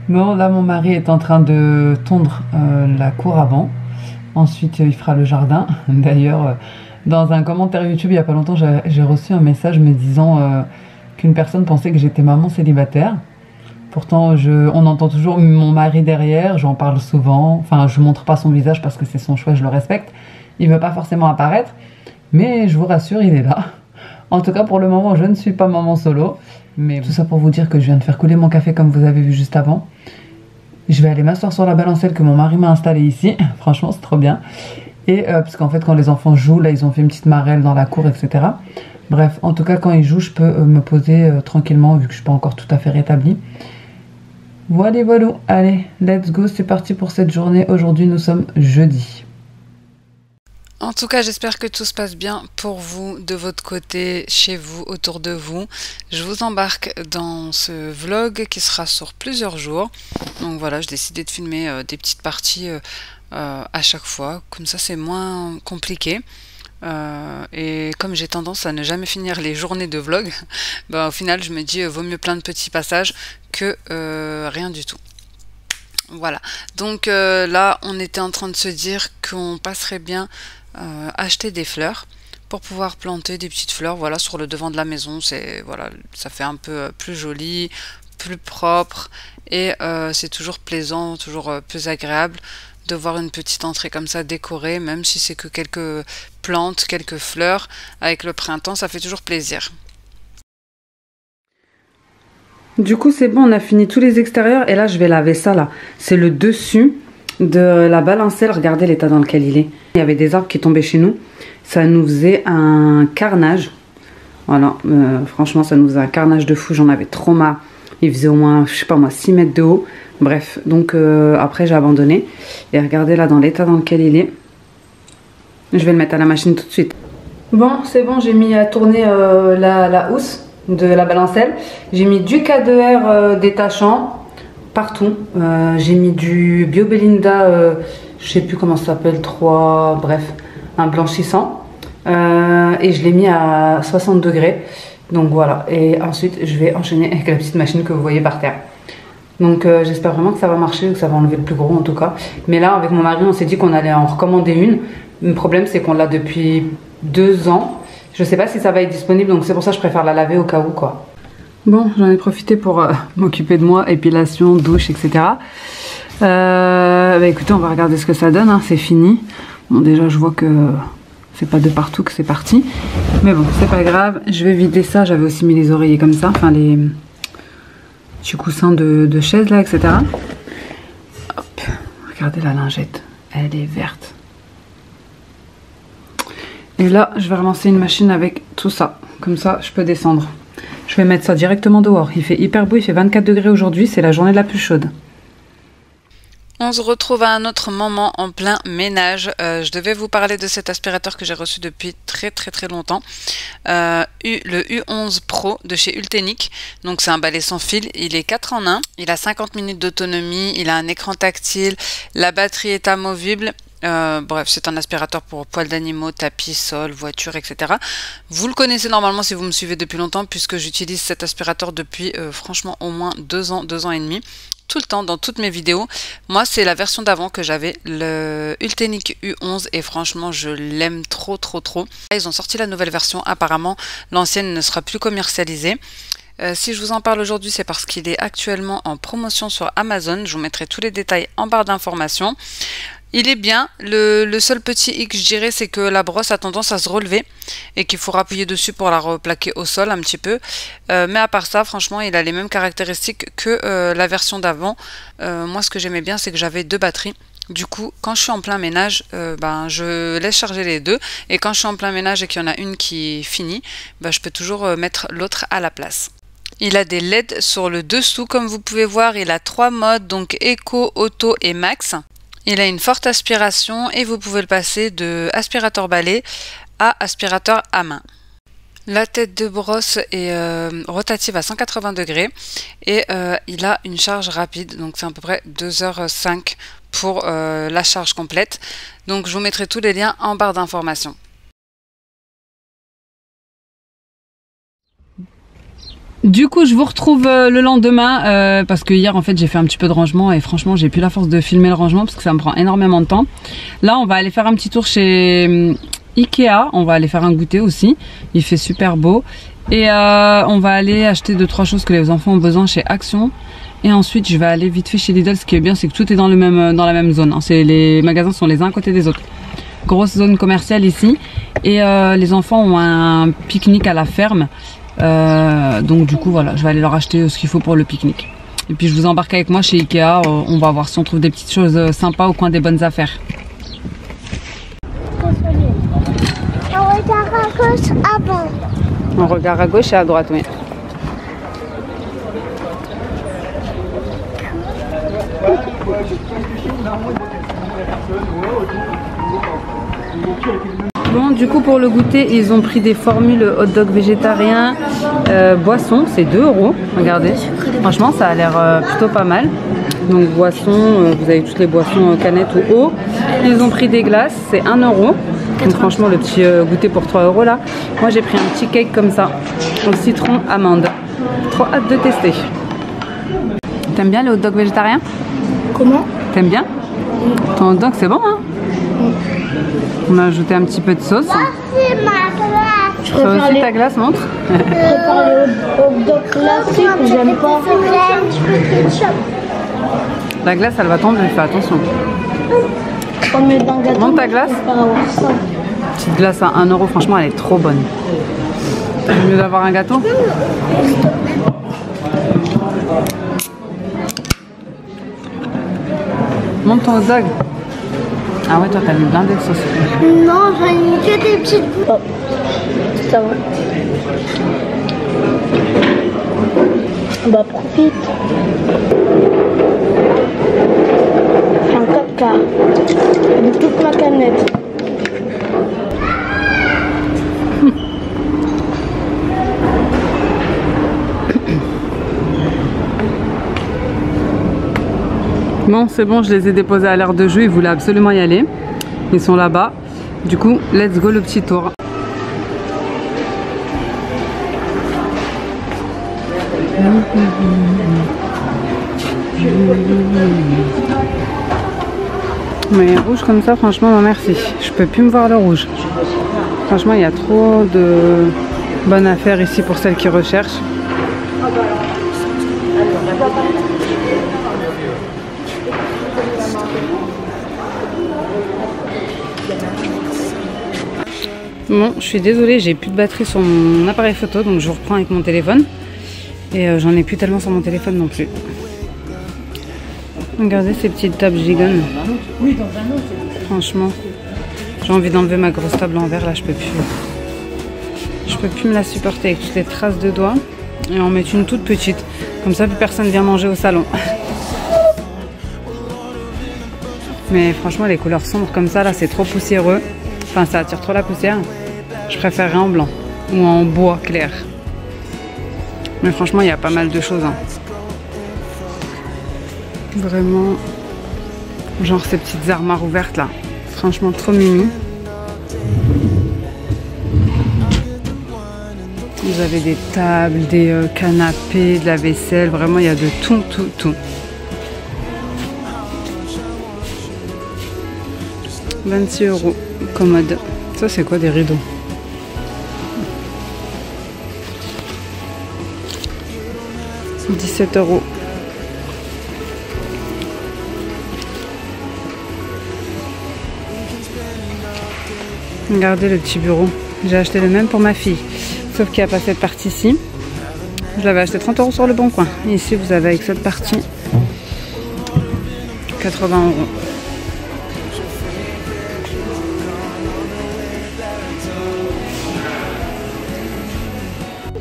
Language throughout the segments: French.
Bon, là mon mari est en train de tondre la cour avant. Ensuite il fera le jardin. D'ailleurs dans un commentaire YouTube il n'y a pas longtemps j'ai reçu un message me disant qu'une personne pensait que j'étais maman célibataire. Pourtant on entend toujours mon mari derrière, j'en parle souvent. Enfin je montre pas son visage parce que c'est son choix, je le respecte. Il veut pas forcément apparaître. Mais je vous rassure, il est là. En tout cas pour le moment je ne suis pas maman solo. Mais tout ça pour vous dire que je viens de faire couler mon café comme vous avez vu juste avant. Je vais aller m'asseoir sur la balancelle que mon mari m'a installée ici. Franchement c'est trop bien. Et parce qu'en fait quand les enfants jouent, là ils ont fait une petite marelle dans la cour, etc. Bref, en tout cas quand ils jouent je peux me poser tranquillement vu que je suis pas encore tout à fait rétablie. Voilà, voilà. Allez, let's go, c'est parti pour cette journée. Aujourd'hui nous sommes jeudi. En tout cas, j'espère que tout se passe bien pour vous, de votre côté, chez vous, autour de vous. Je vous embarque dans ce vlog qui sera sur plusieurs jours. Donc voilà, j'ai décidé de filmer des petites parties à chaque fois. Comme ça, c'est moins compliqué. Et comme j'ai tendance à ne jamais finir les journées de vlog, bah, au final, je me dis, vaut mieux plein de petits passages que rien du tout. Voilà, donc là on était en train de se dire qu'on passerait bien acheter des fleurs pour pouvoir planter des petites fleurs, voilà, sur le devant de la maison. C'est voilà, ça fait un peu plus joli, plus propre et c'est toujours plaisant, toujours plus agréable de voir une petite entrée comme ça décorée, même si c'est que quelques plantes, quelques fleurs. Avec le printemps, ça fait toujours plaisir. Du coup c'est bon, on a fini tous les extérieurs et là je vais laver ça là. C'est le dessus de la balancelle, regardez l'état dans lequel il est. Il y avait des arbres qui tombaient chez nous, ça nous faisait un carnage. Voilà, franchement ça nous faisait un carnage de fou, j'en avais trop marre. Il faisait au moins, je sais pas moi, 6 mètres de haut. Bref, donc après j'ai abandonné. Et regardez là dans l'état dans lequel il est. Je vais le mettre à la machine tout de suite. Bon, c'est bon, j'ai mis à tourner la housse de la balancelle. J'ai mis du K2R détachant partout. J'ai mis du Bio Belinda, je sais plus comment ça s'appelle, 3, bref, un blanchissant. Et je l'ai mis à 60 degrés. Donc voilà. Et ensuite, je vais enchaîner avec la petite machine que vous voyez par terre. Donc j'espère vraiment que ça va marcher, que ça va enlever le plus gros en tout cas. Mais là, avec mon mari, on s'est dit qu'on allait en recommander une. Le problème, c'est qu'on l'a depuis 2 ans. Je sais pas si ça va être disponible, donc c'est pour ça que je préfère la laver au cas où quoi. Bon, j'en ai profité pour m'occuper de moi, épilation, douche, etc. Bah écoutez, on va regarder ce que ça donne, hein, c'est fini. Bon déjà je vois que c'est pas de partout que c'est parti. Mais bon, c'est pas grave, je vais vider ça. J'avais aussi mis les oreillers comme ça, enfin les petits coussins de chaise là, etc. Hop, regardez la lingette, elle est verte. Et là, je vais relancer une machine avec tout ça. Comme ça, je peux descendre. Je vais mettre ça directement dehors. Il fait hyper beau, il fait 24 degrés aujourd'hui. C'est la journée la plus chaude. On se retrouve à un autre moment en plein ménage. Je devais vous parler de cet aspirateur que j'ai reçu depuis très longtemps. Le U11 Pro de chez Ultenic. Donc c'est un balai sans fil. Il est 4 en 1. Il a 50 minutes d'autonomie. Il a un écran tactile. La batterie est amovible. Bref, c'est un aspirateur pour poils d'animaux, tapis, sol, voiture, etc. Vous le connaissez normalement si vous me suivez depuis longtemps, puisque j'utilise cet aspirateur depuis franchement au moins 2 ans, 2 ans et demi. Tout le temps, dans toutes mes vidéos. Moi, c'est la version d'avant que j'avais, le Ultenic U11, et franchement, je l'aime trop, trop, trop. Ils ont sorti la nouvelle version, apparemment, l'ancienne ne sera plus commercialisée. Si je vous en parle aujourd'hui, c'est parce qu'il est actuellement en promotion sur Amazon. Je vous mettrai tous les détails en barre d'informations. Il est bien, le seul petit hic, je dirais, c'est que la brosse a tendance à se relever et qu'il faut appuyer dessus pour la replaquer au sol un petit peu. Mais à part ça, franchement, il a les mêmes caractéristiques que la version d'avant. Moi, ce que j'aimais bien, c'est que j'avais 2 batteries. Du coup, quand je suis en plein ménage, je laisse charger les 2. Et quand je suis en plein ménage et qu'il y en a une qui finit, je peux toujours mettre l'autre à la place. Il a des LED sur le dessous, comme vous pouvez voir. Il a 3 modes, donc Eco, Auto et Max. Il a une forte aspiration et vous pouvez le passer de aspirateur balai à aspirateur à main. La tête de brosse est rotative à 180 degrés et il a une charge rapide, donc c'est à peu près 2h05 pour la charge complète. Donc je vous mettrai tous les liens en barre d'informations. Du coup, je vous retrouve le lendemain parce que hier en fait j'ai fait un petit peu de rangement et franchement j'ai plus la force de filmer le rangement parce que ça me prend énormément de temps. Là, on va aller faire un petit tour chez Ikea, on va aller faire un goûter aussi. Il fait super beau et on va aller acheter 2-3 choses que les enfants ont besoin chez Action. Et ensuite, je vais aller vite fait chez Lidl. Ce qui est bien, c'est que tout est dans la même zone. Hein. Les magasins sont les uns à côté des autres. Grosse zone commerciale ici et les enfants ont un pique-nique à la ferme. Donc du coup voilà, je vais aller leur acheter ce qu'il faut pour le pique-nique. Et puis je vous embarque avec moi chez Ikea, on va voir si on trouve des petites choses sympas au coin des bonnes affaires. On regarde à gauche avant. On regarde à gauche et à droite, oui. Bon, du coup pour le goûter, ils ont pris des formules hot dog végétarien, boisson, c'est 2 €. Regardez, franchement ça a l'air plutôt pas mal. Donc boisson, vous avez toutes les boissons canettes ou eau. Ils ont pris des glaces, c'est 1 €. Donc franchement le petit goûter pour 3 € là. Moi j'ai pris un petit cake comme ça, au citron amande. Trop hâte de tester. T'aimes bien les hot dogs végétariens? Comment? T'aimes bien? Ton hot dog c'est bon hein? On a ajouté un petit peu de sauce. C'est ma glace. Ça aussi ta glace montre. Je prépare le hot dog classique, j'aime pas. La glace elle va tomber, fais attention. Monte ta glace. Petite glace à 1 €, franchement elle est trop bonne. T'as mieux d'avoir un gâteau? Monte ton hot dog. Ah ouais, toi t'as mis blindé de sauce. Non, j'en ai mis que des petites boules. Oh, ça va. Bah profite. Un 4 quarts de toute ma canette. Bon, c'est bon, je les ai déposés à l'aire de jeu, ils voulaient absolument y aller. Ils sont là-bas. Du coup, let's go le petit tour. Mais rouge comme ça, franchement, non merci. Je peux plus me voir le rouge. Franchement, il y a trop de bonnes affaires ici pour celles qui recherchent. Bon, je suis désolée, j'ai plus de batterie sur mon appareil photo, donc je vous reprends avec mon téléphone. Et j'en ai plus tellement sur mon téléphone non plus. Regardez ces petites tables gigones. Franchement, j'ai envie d'enlever ma grosse table en verre là, je peux plus. Je peux plus me la supporter avec toutes les traces de doigts. Et en mettre une toute petite. Comme ça, plus personne vient manger au salon. Mais franchement, les couleurs sombres comme ça, là, c'est trop poussiéreux. Enfin, ça attire trop la poussière. Je préférerais en blanc ou en bois clair. Mais franchement, il y a pas mal de choses. Hein. Vraiment, genre ces petites armoires ouvertes là. Franchement, trop mimi. Vous avez des tables, des canapés, de la vaisselle. Vraiment, il y a de tout, tout, tout. 26 € commode. Ça, c'est quoi des rideaux? « 17 €. Regardez le petit bureau. J'ai acheté le même pour ma fille. Sauf qu'il n'y a pas cette partie-ci. Je l'avais acheté 30 € sur le bon coin. Et ici, vous avez avec cette partie 80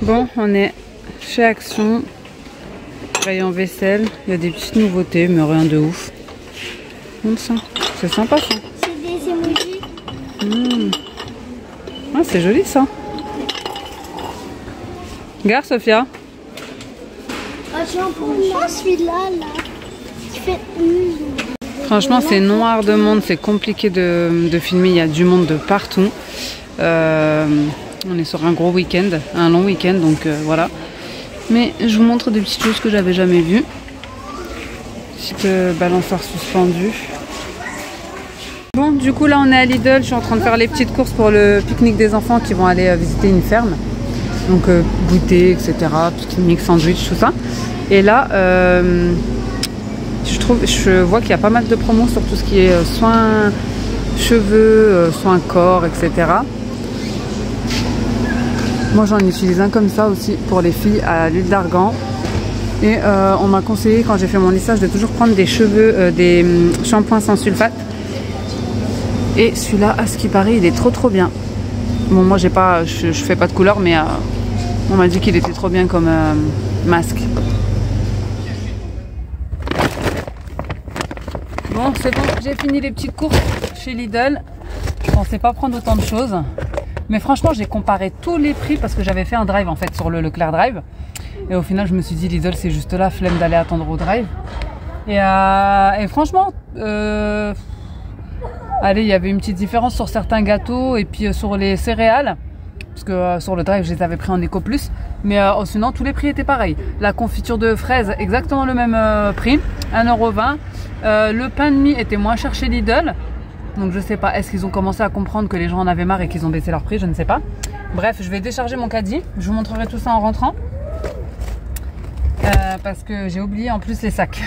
€. Bon, on est chez Action. Rayon vaisselle. Il y a des petites nouveautés, mais rien de ouf. Comme ça. C'est sympa ça. C'est des emojis. Ah, c'est joli ça. Regarde Sophia. Ah, tiens, pour moi, celui-là, là, qui fait Franchement, c'est noir de monde, c'est compliqué de filmer, il y a du monde de partout. On est sur un gros week-end, un long week-end, donc voilà. Mais je vous montre des petites choses que j'avais jamais vues. Petite balançoire suspendue. Bon, du coup là on est à Lidl, je suis en train de faire les petites courses pour le pique-nique des enfants qui vont aller visiter une ferme. Donc goûter, etc. Pique-nique, sandwich, tout ça. Et là, je vois qu'il y a pas mal de promos sur tout ce qui est soins cheveux, soins corps, etc. Moi j'en utilise un comme ça aussi pour les filles à l'huile d'argan. Et on m'a conseillé quand j'ai fait mon lissage de toujours prendre des cheveux, des shampoings sans sulfate. Et celui-là, à ce qui paraît, il est trop bien. Bon, moi je fais pas de couleur, mais on m'a dit qu'il était trop bien comme masque. Bon, c'est bon, j'ai fini les petites courses chez Lidl. Je pensais pas prendre autant de choses. Mais franchement, j'ai comparé tous les prix parce que j'avais fait un drive en fait sur le Leclerc Drive. Et au final, je me suis dit, Lidl, c'est juste là, flemme d'aller attendre au drive. Et franchement, allez, il y avait une petite différence sur certains gâteaux et puis sur les céréales. Parce que sur le drive, je les avais pris en éco plus. Mais sinon, tous les prix étaient pareils. La confiture de fraises, exactement le même prix, 1,20 €. Le pain de mie était moins cher chez Lidl. Donc je sais pas, est-ce qu'ils ont commencé à comprendre que les gens en avaient marre et qu'ils ont baissé leur prix, je ne sais pas. Bref, je vais décharger mon caddie. Je vous montrerai tout ça en rentrant. Parce que j'ai oublié en plus les sacs.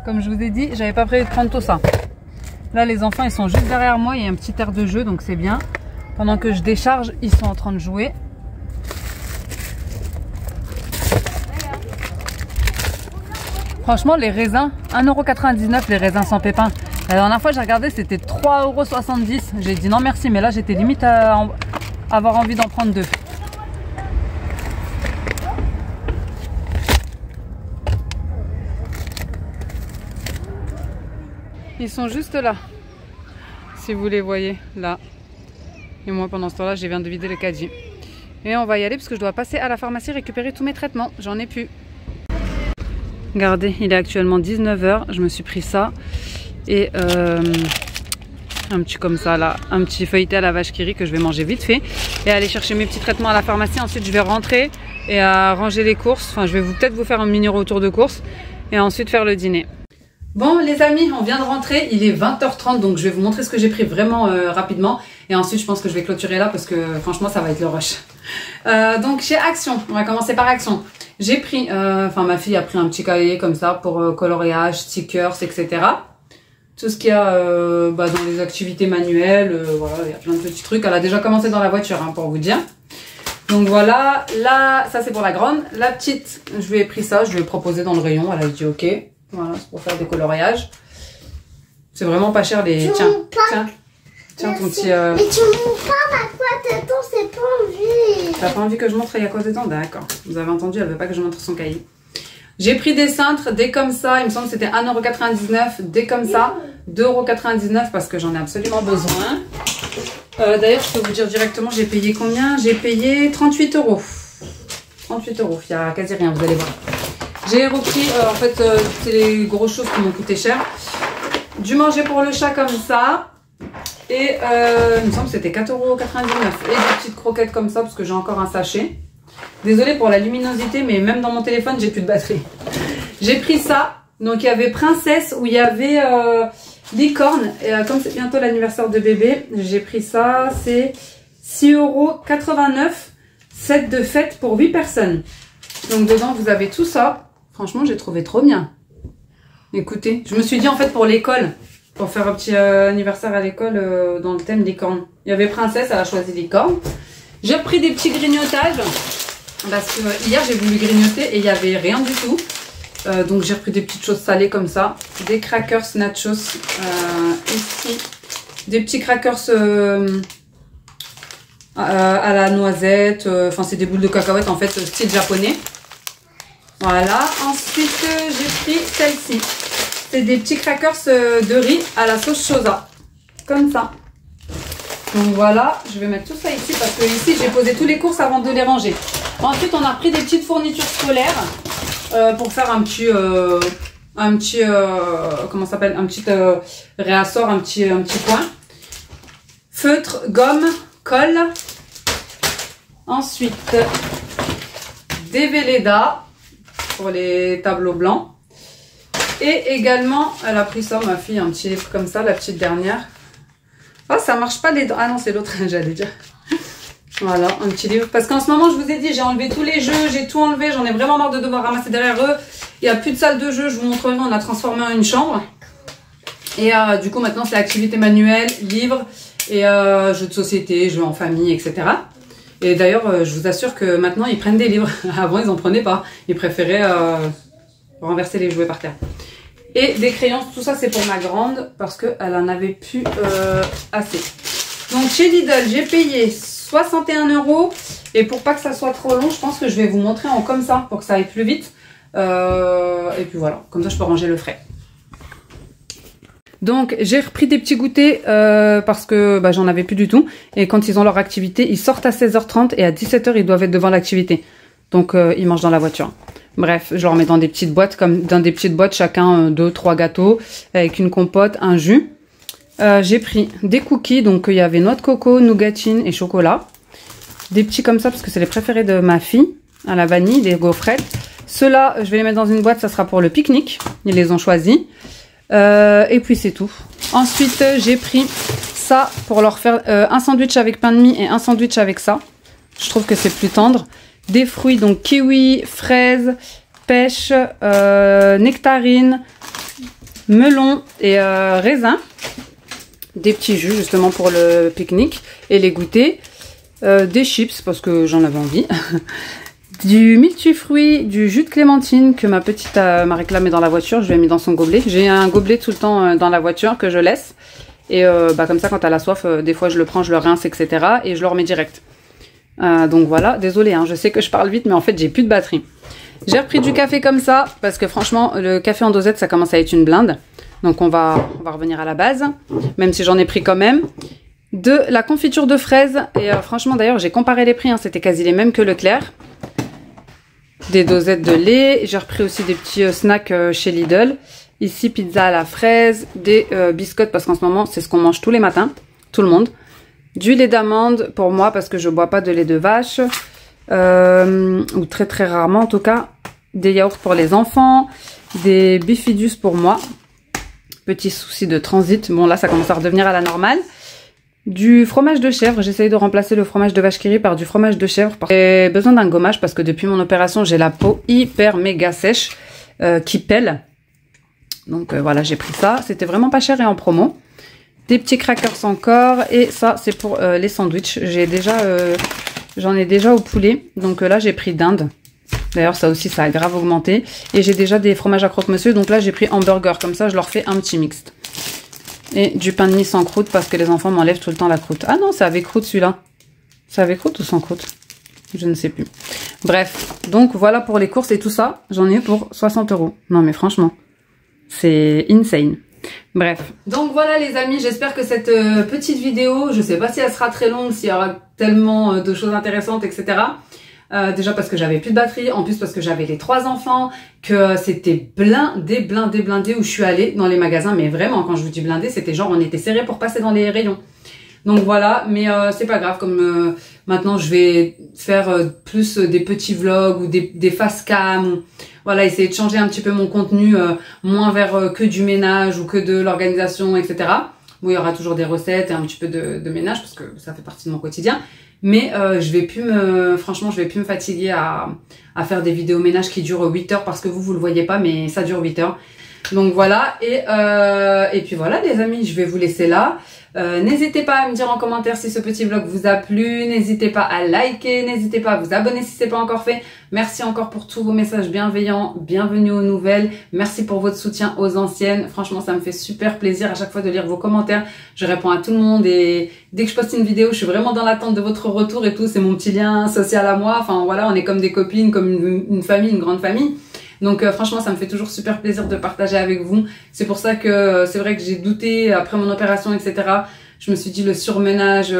Comme je vous ai dit, j'avais pas prévu de prendre tout ça. Là, les enfants, ils sont juste derrière moi. Il y a un petit air de jeu, donc c'est bien. Pendant que je décharge, ils sont en train de jouer. Franchement, les raisins, 1,99 € les raisins sans pépins. La dernière fois, j'ai regardé, c'était 3,70 €. J'ai dit non merci, mais là, j'étais limite à avoir envie d'en prendre deux. Ils sont juste là, si vous les voyez, là. Et moi, pendant ce temps-là, je viens de vider le caddie. Et on va y aller parce que je dois passer à la pharmacie récupérer tous mes traitements. J'en ai plus. Regardez, il est actuellement 19 h. Je me suis pris ça. Et un petit comme ça, là. Un petit feuilleté à la vache qui rit que je vais manger vite fait. Et aller chercher mes petits traitements à la pharmacie. Ensuite, je vais rentrer et ranger les courses. Enfin, je vais peut-être vous faire un mini retour de course. Et ensuite, faire le dîner. Bon les amis, on vient de rentrer, il est 20 h 30, donc je vais vous montrer ce que j'ai pris vraiment rapidement. Et ensuite je pense que je vais clôturer là parce que franchement ça va être le rush. Donc chez Action, on va commencer par Action. J'ai pris, ma fille a pris un petit cahier comme ça pour coloriage, stickers, etc. Tout ce qu'il y a dans les activités manuelles, voilà, il y a plein de petits trucs. Elle a déjà commencé dans la voiture hein, pour vous dire. Donc voilà, là ça c'est pour la grande. La petite, je lui ai pris ça, je lui ai proposé dans le rayon, elle a dit ok. Voilà, c'est pour faire des coloriages. C'est vraiment pas cher les... Tiens ton petit... Mais tu montres pas à quoi dedans, c'est pas envie. T'as pas envie que je montre il y a quoi dedans? D'accord. Vous avez entendu, elle veut pas que je montre son cahier. J'ai pris des cintres, des comme ça. Il me semble que c'était 1,99 €. Des comme ça, 2,99 € parce que j'en ai absolument besoin. D'ailleurs, je peux vous dire directement, j'ai payé combien? J'ai payé 38 €. 38 €, il y a quasi rien, vous allez voir. J'ai repris, en fait, c'est les grosses choses qui m'ont coûté cher. Du manger pour le chat comme ça. Et il me semble que c'était 4,99 €. Et des petites croquettes comme ça parce que j'ai encore un sachet. Désolée pour la luminosité, mais même dans mon téléphone, j'ai plus de batterie. J'ai pris ça. Donc, il y avait Princesse où il y avait Licorne. Et comme c'est bientôt l'anniversaire de bébé, j'ai pris ça. C'est 6,89 €. Set de fête pour 8 personnes. Donc, dedans, vous avez tout ça. Franchement, j'ai trouvé trop bien. Écoutez, je me suis dit en fait pour l'école, pour faire un petit anniversaire à l'école dans le thème licorne. Il y avait Princesse, elle a choisi licorne. J'ai pris des petits grignotages. Parce que hier j'ai voulu grignoter et il n'y avait rien du tout. Donc j'ai repris des petites choses salées comme ça. Des crackers nachos ici. Des petits crackers à la noisette. Enfin c'est des boules de cacahuètes en fait style japonais. Voilà. Ensuite j'ai pris celle-ci. C'est des petits crackers de riz à la sauce soja. Comme ça. Donc voilà, je vais mettre tout ça ici parce que ici j'ai posé toutes les courses avant de les ranger. Ensuite on a pris des petites fournitures scolaires pour faire un petit comment ça s'appelle, un petit réassort, un petit coin. Feutre, gomme, colle. Ensuite des Velleda pour les tableaux blancs. Et également, elle a pris ça, ma fille, un petit livre comme ça, la petite dernière. Ah, ça marche pas les dents. Ah non, c'est l'autre, j'allais dire. Voilà, un petit livre. Parce qu'en ce moment, je vous ai dit, j'ai enlevé tous les jeux, j'ai tout enlevé. J'en ai vraiment marre de devoir ramasser derrière eux. Il n'y a plus de salle de jeu, je vous montrerai, on a transformé en une chambre. Et du coup, maintenant, c'est activité manuelle, livres et jeux de société, jeux en famille, etc. Et d'ailleurs, je vous assure que maintenant, ils prennent des livres. Avant, ils n'en prenaient pas. Ils préféraient renverser les jouets par terre. Et des crayons, tout ça c'est pour ma grande parce qu'elle en avait plus assez. Donc chez Lidl, j'ai payé 61 €. Et pour pas que ça soit trop long, je pense que je vais vous montrer en comme ça pour que ça aille plus vite. Et puis voilà, comme ça je peux ranger le frais. Donc j'ai repris des petits goûters parce que j'en avais plus du tout. Et quand ils ont leur activité, ils sortent à 16h30 et à 17h ils doivent être devant l'activité. Donc ils mangent dans la voiture. Bref, je leur mets dans des petites boîtes, comme dans des petites boîtes, chacun 2-3 gâteaux, avec une compote, un jus. J'ai pris des cookies, donc il y avait noix de coco, nougatine et chocolat. Des petits comme ça, parce que c'est les préférés de ma fille, à la vanille, des gaufrettes. Ceux-là, je vais les mettre dans une boîte, ça sera pour le pique-nique. Ils les ont choisis. Et puis c'est tout. Ensuite, j'ai pris ça pour leur faire un sandwich avec pain de mie et un sandwich avec ça. Je trouve que c'est plus tendre. Des fruits, donc kiwi, fraises, pêche, nectarine, melon et raisin. Des petits jus justement pour le pique-nique et les goûter. Des chips parce que j'en avais envie. Du multifruit, du jus de clémentine que ma petite m'a réclamé dans la voiture. Je lui ai mis dans son gobelet. J'ai un gobelet tout le temps dans la voiture que je laisse. Et comme ça, quand elle a soif, des fois je le prends, je le rince, etc. Et je le remets direct. Donc voilà, désolée, hein, je sais que je parle vite, mais en fait j'ai plus de batterie. J'ai repris du café comme ça, parce que franchement, le café en dosette, ça commence à être une blinde. Donc on va revenir à la base, même si j'en ai pris quand même. De la confiture de fraises, et franchement d'ailleurs j'ai comparé les prix, hein, c'était quasi les mêmes que Leclerc. Des dosettes de lait, j'ai repris aussi des petits snacks chez Lidl. Ici pizza à la fraise, des biscottes, parce qu'en ce moment c'est ce qu'on mange tous les matins, tout le monde. Du lait d'amande pour moi parce que je bois pas de lait de vache. Ou très très rarement en tout cas. Des yaourts pour les enfants. Des bifidus pour moi. Petit souci de transit. Bon là ça commence à redevenir à la normale. Du fromage de chèvre. J'essaye de remplacer le fromage de vache qui rit par du fromage de chèvre. J'ai besoin d'un gommage parce que depuis mon opération j'ai la peau hyper méga sèche. Qui pèle. Donc voilà j'ai pris ça. C'était vraiment pas cher et en promo. Des petits crackers encore. Et ça, c'est pour les sandwichs. J'en ai déjà au poulet. Donc là, j'ai pris dinde. D'ailleurs, ça aussi, ça a grave augmenté. Et j'ai déjà des fromages à croque-monsieur. Donc là, j'ai pris hamburger. Comme ça, je leur fais un petit mixte. Et du pain de mie sans croûte parce que les enfants m'enlèvent tout le temps la croûte. Ah non, c'est avec croûte celui-là. C'est avec croûte ou sans croûte? Je ne sais plus. Bref. Donc voilà pour les courses et tout ça. J'en ai pour 60 €. Non mais franchement, c'est insane. Bref, donc voilà les amis, j'espère que cette petite vidéo, je sais pas si elle sera très longue, s'il y aura tellement de choses intéressantes, etc. Déjà parce que j'avais plus de batterie, en plus parce que j'avais les 3 enfants, que c'était blindé où je suis allée dans les magasins. Mais vraiment, quand je vous dis blindé, c'était genre on était serrés pour passer dans les rayons. Donc voilà, mais c'est pas grave, comme maintenant je vais faire plus des petits vlogs ou des face cam, voilà, essayer de changer un petit peu mon contenu, moins vers que du ménage ou que de l'organisation, etc. Bon, il y aura toujours des recettes et un petit peu de ménage parce que ça fait partie de mon quotidien. Mais je vais plus franchement, je vais plus me fatiguer à faire des vidéos ménage qui durent 8 heures parce que vous le voyez pas, mais ça dure 8 heures. Donc voilà, et puis voilà les amis, je vais vous laisser là. N'hésitez pas à me dire en commentaire si ce petit vlog vous a plu, n'hésitez pas à liker, n'hésitez pas à vous abonner si c'est pas encore fait. Merci encore pour tous vos messages bienveillants, bienvenue aux nouvelles, merci pour votre soutien aux anciennes, franchement ça me fait super plaisir à chaque fois de lire vos commentaires, je réponds à tout le monde et dès que je poste une vidéo, je suis vraiment dans l'attente de votre retour et tout, c'est mon petit lien social à moi, enfin voilà, on est comme des copines, comme une famille, une grande famille. Donc franchement ça me fait toujours super plaisir de partager avec vous. C'est pour ça que c'est vrai que j'ai douté après mon opération etc. Je me suis dit le surmenage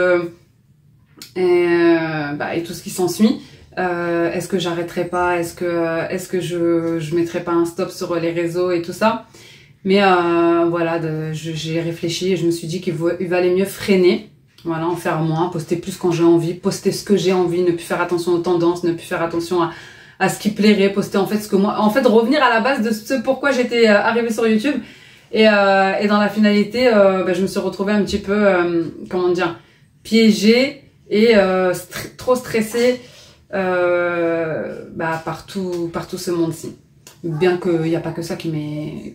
et tout ce qui s'ensuit. Est-ce que j'arrêterai pas? Est-ce que je mettrai pas un stop sur les réseaux et tout ça? Mais voilà, j'ai réfléchi et je me suis dit qu'il valait mieux freiner. Voilà, en faire moins, poster plus quand j'ai envie, poster ce que j'ai envie, ne plus faire attention aux tendances, ne plus faire attention à ce qui plairait, poster en fait ce que moi, en fait revenir à la base de ce pourquoi j'étais arrivée sur YouTube et dans la finalité je me suis retrouvée un petit peu comment dire, piégée et trop stressée par tout ce monde-ci. Bien qu'il n'y a pas que ça qui m'ait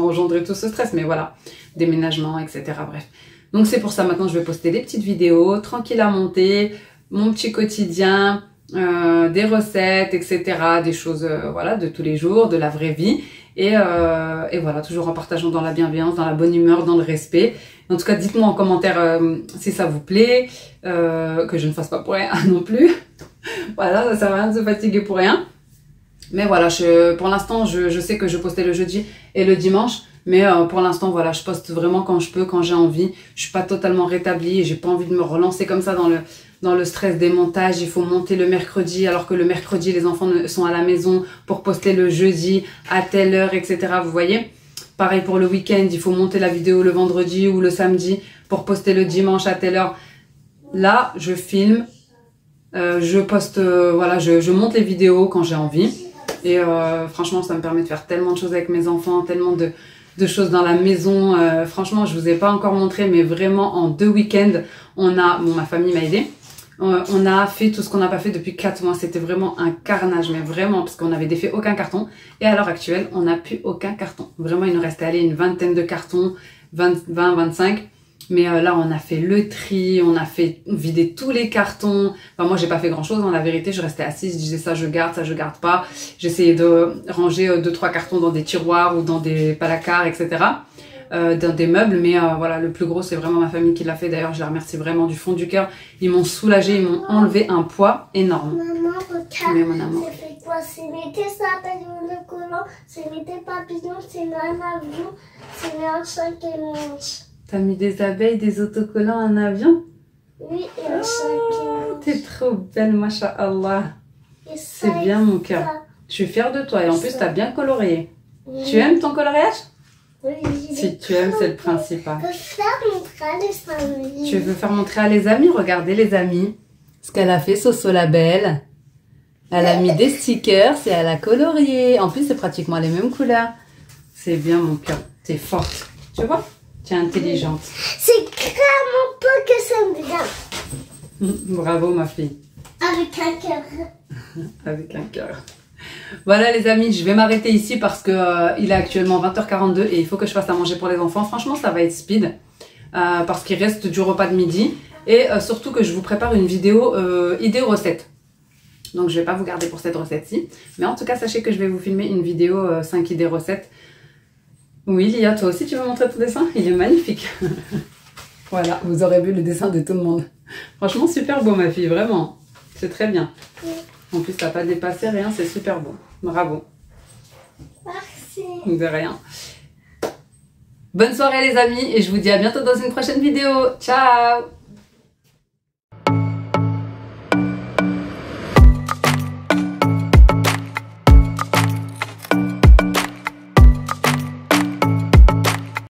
engendré tout ce stress, mais voilà, déménagement, etc. Bref. Donc c'est pour ça maintenant je vais poster des petites vidéos tranquilles à monter, mon petit quotidien, des recettes, etc. Des choses voilà, de tous les jours, de la vraie vie. Et voilà, toujours en partageant dans la bienveillance, dans la bonne humeur, dans le respect. En tout cas, dites-moi en commentaire si ça vous plaît, que je ne fasse pas pour rien non plus. Voilà, ça sert à rien de se fatiguer pour rien. Mais voilà, pour l'instant, je sais que je postais le jeudi et le dimanche. Mais pour l'instant, voilà, je poste vraiment quand je peux, quand j'ai envie. Je suis pas totalement rétablie et j'ai pas envie de me relancer comme ça dans le stress des montages. Il faut monter le mercredi alors que le mercredi, les enfants sont à la maison pour poster le jeudi à telle heure, etc. Vous voyez? Pareil pour le week-end, il faut monter la vidéo le vendredi ou le samedi pour poster le dimanche à telle heure. Là, je filme, je poste, voilà, je monte les vidéos quand j'ai envie. Et franchement, ça me permet de faire tellement de choses avec mes enfants, tellement de choses dans la maison. Franchement, je vous ai pas encore montré, mais vraiment en 2 week-ends, ma famille m'a aidé. On a fait tout ce qu'on n'a pas fait depuis 4 mois. C'était vraiment un carnage, mais vraiment, parce qu'on n'avait défait aucun carton. Et à l'heure actuelle, on n'a plus aucun carton. Vraiment, il nous restait une vingtaine de cartons, 20, 25. Mais là, on a fait le tri, on a fait vider tous les cartons. Enfin, moi, j'ai pas fait grand-chose. En la vérité, je restais assise, je disais ça, je garde pas. J'essayais de ranger 2-3 cartons dans des tiroirs ou dans des placards, etc. Dans des meubles. Mais voilà, le plus gros, c'est vraiment ma famille qui l'a fait. D'ailleurs, je la remercie vraiment du fond du cœur. Ils m'ont soulagée, ils m'ont enlevé un poids énorme. Maman, regarde, mais mon amour. c'est fait quoi? C'est mettre ça papillon de collant, c'est mettre papillon, c'est un avion, c'est un sac et manche. T'as mis des abeilles, des autocollants, un avion? Oui, et un sac et manche. T'es trop belle, masha'Allah. Et ça, C'est bien mon cœur. ça. Je suis fière de toi et en plus t'as bien colorié. Oui. Tu aimes ton coloriage? Oui, Si tu aimes, c'est le principal. Je peux faire montrer à les amis. Tu veux faire montrer à les amis? Regardez les amis. Ce qu'elle a fait, Soso la belle. Elle a mis des stickers et elle a colorié. En plus, c'est pratiquement les mêmes couleurs. C'est bien mon cœur. T'es forte. Tu vois? Tu es intelligente. C'est vraiment pas que ça me vient. Bravo ma fille. Avec un cœur. Avec un cœur. Voilà les amis, je vais m'arrêter ici parce que il est actuellement 20h42 et il faut que je fasse à manger pour les enfants. Franchement, ça va être speed parce qu'il reste du repas de midi et surtout que je vous prépare une vidéo idée recette. Donc je vais pas vous garder pour cette recette-ci. Mais en tout cas, sachez que je vais vous filmer une vidéo 5 idées recettes. Oui, Lia, toi aussi tu veux montrer ton dessin? Il est magnifique. Voilà, vous aurez vu le dessin de tout le monde. Franchement, super beau ma fille, vraiment. C'est très bien. Oui. En plus, t'as pas dépassé rien, c'est super beau. Bravo. Merci. De rien. Bonne soirée les amis et je vous dis à bientôt dans une prochaine vidéo. Ciao!